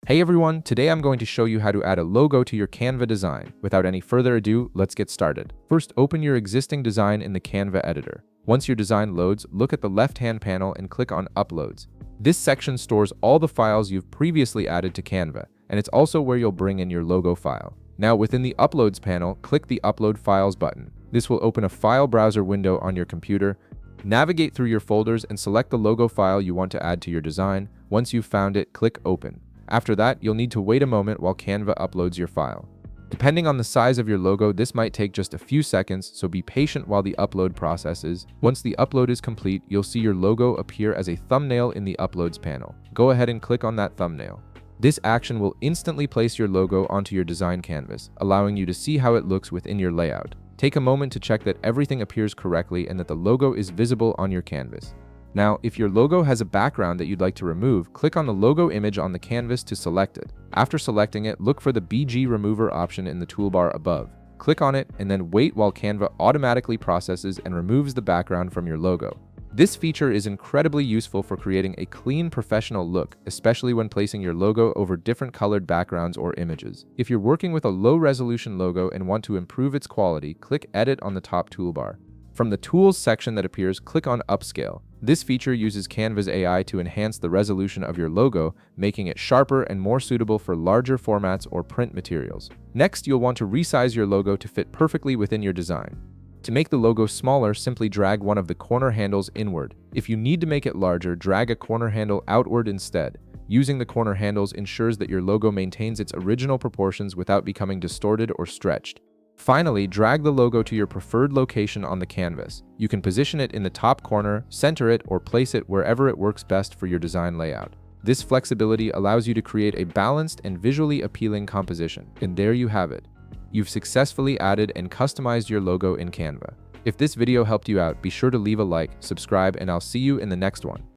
Hey everyone, today I'm going to show you how to add a logo to your Canva design. Without any further ado, let's get started. First, open your existing design in the Canva editor. Once your design loads, look at the left-hand panel and click on Uploads. This section stores all the files you've previously added to Canva, and it's also where you'll bring in your logo file. Now, within the Uploads panel, click the Upload Files button. This will open a file browser window on your computer. Navigate through your folders and select the logo file you want to add to your design. Once you've found it, click Open. After that, you'll need to wait a moment while Canva uploads your file. Depending on the size of your logo, this might take just a few seconds, so be patient while the upload processes. Once the upload is complete, you'll see your logo appear as a thumbnail in the Uploads panel. Go ahead and click on that thumbnail. This action will instantly place your logo onto your design canvas, allowing you to see how it looks within your layout. Take a moment to check that everything appears correctly and that the logo is visible on your canvas. Now, if your logo has a background that you'd like to remove, click on the logo image on the canvas to select it. After selecting it, look for the BG Remover option in the toolbar above. Click on it and then wait while Canva automatically processes and removes the background from your logo. This feature is incredibly useful for creating a clean, professional look, especially when placing your logo over different colored backgrounds or images. If you're working with a low-resolution logo and want to improve its quality, click Edit on the top toolbar. From the Tools section that appears, click on Upscale. This feature uses Canva's AI to enhance the resolution of your logo, making it sharper and more suitable for larger formats or print materials. Next, you'll want to resize your logo to fit perfectly within your design. To make the logo smaller, simply drag one of the corner handles inward. If you need to make it larger, drag a corner handle outward instead. Using the corner handles ensures that your logo maintains its original proportions without becoming distorted or stretched. Finally, drag the logo to your preferred location on the canvas. You can position it in the top corner, center it, or place it wherever it works best for your design layout. This flexibility allows you to create a balanced and visually appealing composition. And there you have it. You've successfully added and customized your logo in Canva. If this video helped you out, be sure to leave a like, subscribe, and I'll see you in the next one.